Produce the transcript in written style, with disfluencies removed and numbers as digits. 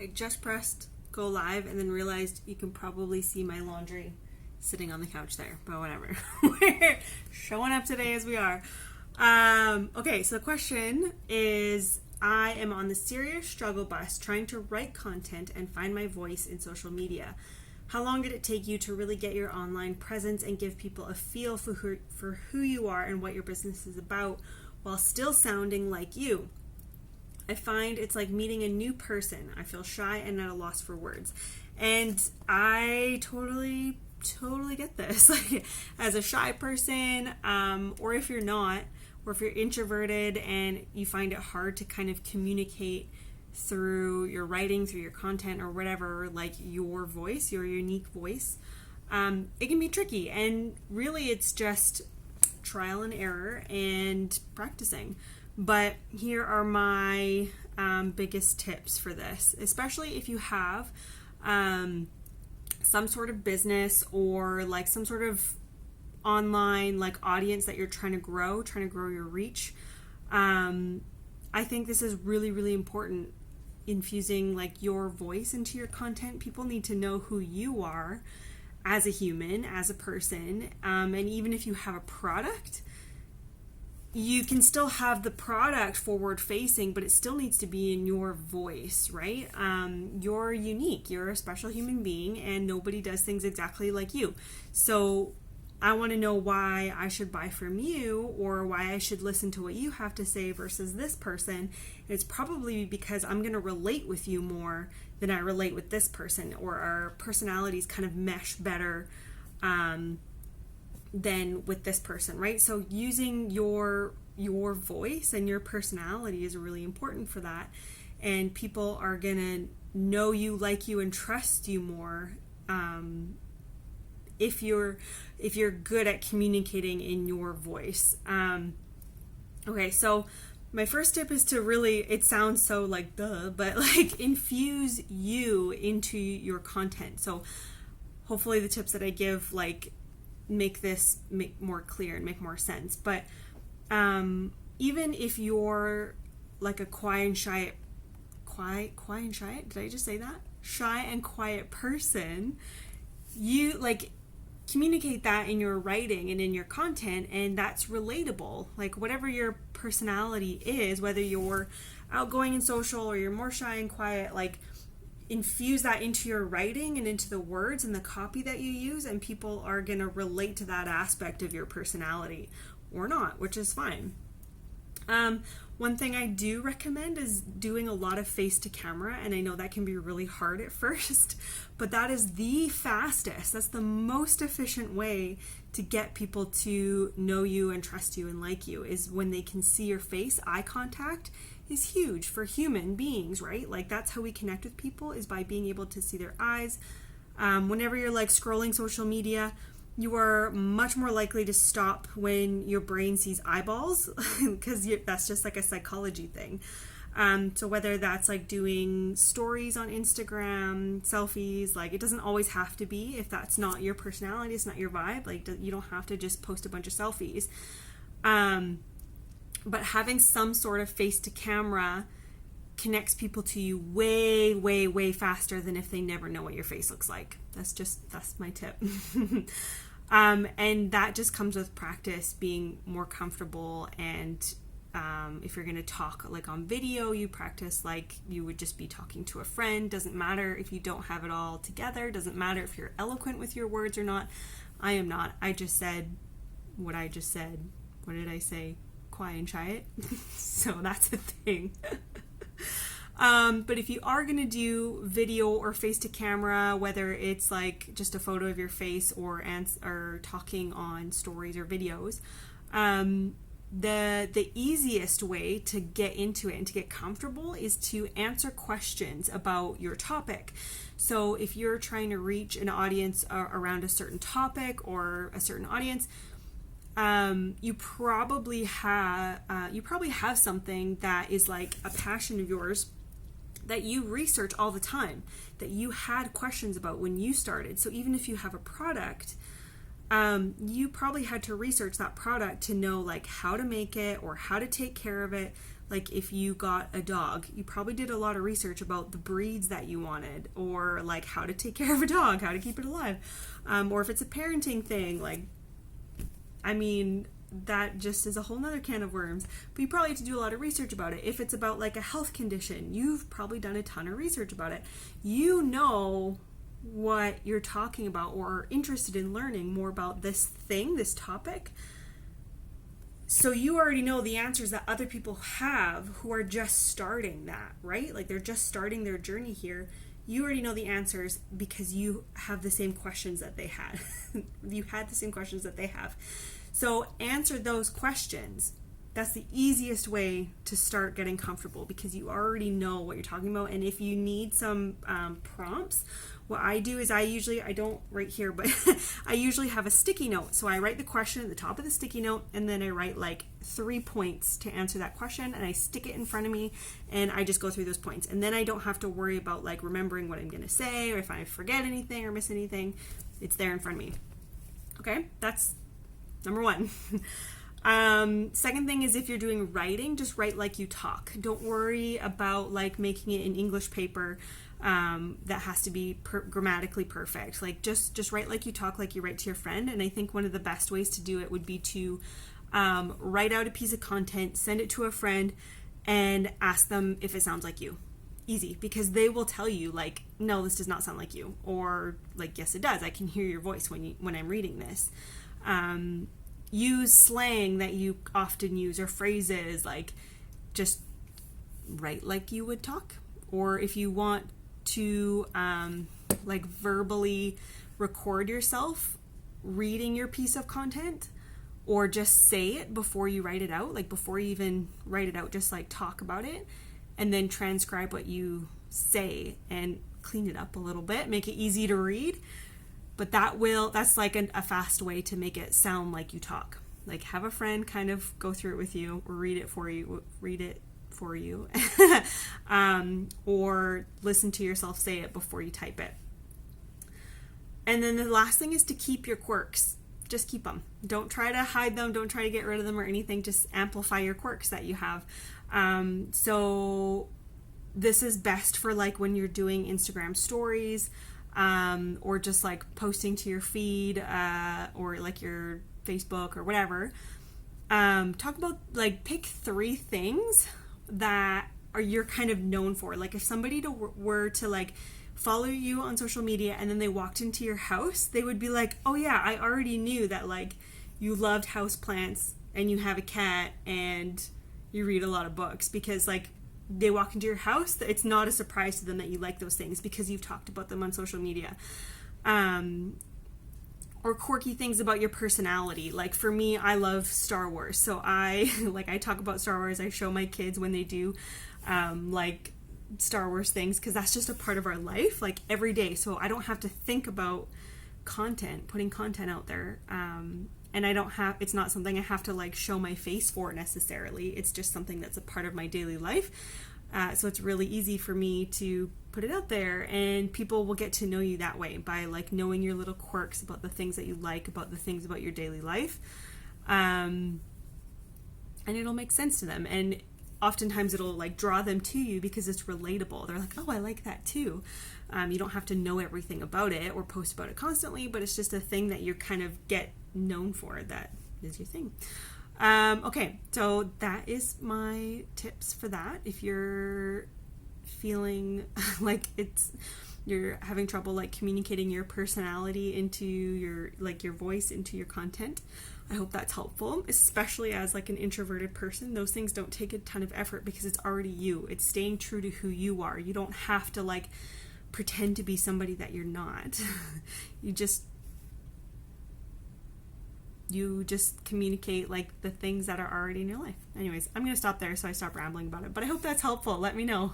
I just pressed go live and then realized you can probably see my laundry sitting on the couch there, but whatever. We're showing up today as we are. Okay, so the question is, I am on the serious struggle bus trying to write content and find my voice in social media. How long did it take you to really get your online presence and give people a feel for who you are and what your business is about while still sounding like you? I find it's like meeting a new person. I feel shy and at a loss for words. And I totally get this. Like, as a shy person, or if you're not, or if you're introverted and you find it hard to kind of communicate through your writing, through your content, or whatever, like your voice, your unique voice, it can be tricky. And really, it's just trial and error and practicing. But here are my biggest tips for this, especially if you have some sort of business or like some sort of online like audience that you're trying to grow your reach. I think this is really, really important, infusing like your voice into your content. People need to know who you are as a human, as a person, and even if you have a product, you can still have the product forward facing, but it still needs to be in your voice, right? You're unique, you're a special human being, and nobody does things exactly like you. So I want to know why I should buy from you, or why I should listen to what you have to say versus this person. And it's probably because I'm going to relate with you more than I relate with this person, or our personalities kind of mesh better than with this person, right? So using your voice and your personality is really important for that. And people are going to know you, like you, and trust you more if you're good at communicating in your voice. Okay, so my first tip is to really, it sounds so like but like infuse you into your content. So hopefully the tips that I give like make more clear and make more sense. But even if you're like a quiet and shy, did I just say that? Shy and quiet person, you like communicate that in your writing and in your content, and that's relatable. Like whatever your personality is, whether you're outgoing and social or you're more shy and quiet, like infuse that into your writing and into the words and the copy that you use, and people are going to relate to that aspect of your personality or not, which is fine. One thing I do recommend is doing a lot of face to camera, and I know that can be really hard at first, but that is the fastest, that's the most efficient way to get people to know you and trust you and like you, is when they can see your face. Eye contact is huge for human beings, right? Like that's how we connect with people, is by being able to see their eyes. Whenever you're like scrolling social media, you are much more likely to stop when your brain sees eyeballs, because that's just like a psychology thing. So whether that's like doing stories on Instagram, selfies, like it doesn't always have to be, if that's not your personality, it's not your vibe, like you don't have to just post a bunch of selfies. But having some sort of face to camera connects people to you way, way, way faster than if they never know what your face looks like. That's my tip. And that just comes with practice, being more comfortable. And if you're going to talk like on video, you practice like you would just be talking to a friend. Doesn't matter if you don't have it all together. Doesn't matter if you're eloquent with your words or not. I am not. I just said what I just said. What did I say? Quiet and shy it. So that's the thing. But if you are going to do video or face to camera, whether it's like just a photo of your face or talking on stories or videos, the easiest way to get into it and to get comfortable is to answer questions about your topic. So if you're trying to reach an audience around a certain topic or a certain audience, you probably have something that is like a passion of yours that you research all the time, that you had questions about when you started. So even if you have a product, you probably had to research that product to know like how to make it or how to take care of it. Like if you got a dog, you probably did a lot of research about the breeds that you wanted, or like how to take care of a dog, how to keep it alive. Or if it's a parenting thing, like, I mean, that just is a whole nother can of worms. But you probably have to do a lot of research about it. If it's about like a health condition, you've probably done a ton of research about it. You know what you're talking about or are interested in learning more about this thing, this topic. So you already know the answers that other people have who are just starting that, right? Like they're just starting their journey here. You already know the answers because you have the same questions that they had. You had the same questions that they have. So answer those questions. That's the easiest way to start getting comfortable because you already know what you're talking about. And if you need some prompts, what I do is I don't write here, but I usually have a sticky note. So I write the question at the top of the sticky note, and then I write like 3 points to answer that question, and I stick it in front of me, and I just go through those points. And then I don't have to worry about like remembering what I'm going to say, or if I forget anything or miss anything, it's there in front of me. Okay, that's number 1. Second thing is if you're doing writing, just write like you talk. Don't worry about like making it an English paper that has to be grammatically perfect. Like just write like you talk, like you write to your friend. And I think one of the best ways to do it would be to write out a piece of content, send it to a friend, and ask them if it sounds like you. Easy, because they will tell you like, no, this does not sound like you, or like, yes, it does. I can hear your voice when I'm reading this. Use slang that you often use or phrases, like just write like you would talk. Or if you want to like verbally record yourself reading your piece of content, or just say it before you write it out, like before you even write it out, just like talk about it and then transcribe what say and clean it up a little bit, make it easy to read. But that's like a fast way to make it sound like you talk. Like have a friend kind of go through it with you or read it for you, or listen to yourself say it before you type it. And then the last thing is to keep your quirks. Just keep them. Don't try to hide them. Don't try to get rid of them or anything. Just amplify your quirks that you have. So this is best for like when you're doing Instagram stories, or just like posting to your feed, or like your Facebook or whatever. Talk about like pick 3 things that you're kind of known for. Like if somebody were to like follow you on social media and then they walked into your house, they would be like, oh yeah, I already knew that like you loved houseplants and you have a cat and you read a lot of books, because like they walk into your house, it's not a surprise to them that you like those things because you've talked about them on social media. Or quirky things about your personality. Like for me, I love Star Wars. So I talk about Star Wars. I show my kids when they do like Star Wars things, because that's just a part of our life, like every day. So I don't have to think about putting content out there. And it's not something I have to like show my face for necessarily. It's just something that's a part of my daily life. So it's really easy for me to put it out there, and people will get to know you that way by like knowing your little quirks about the things that you like, about the things about your daily life. And it'll make sense to them. And oftentimes it'll like draw them to you because it's relatable. They're like, oh, I like that too. You don't have to know everything about it or post about it constantly, but it's just a thing that you kind of get known for. That is your thing. Okay, so that is my tips for that. If you're feeling like you're having trouble like communicating your personality into your voice into your content, I hope that's helpful, especially as like an introverted person. Those things don't take a ton of effort because it's already you. It's staying true to who you are. You don't have to like pretend to be somebody that you're not. You just communicate like the things that are already in your life. Anyways, I'm going to stop there so I stop rambling about it, but I hope that's helpful. Let me know.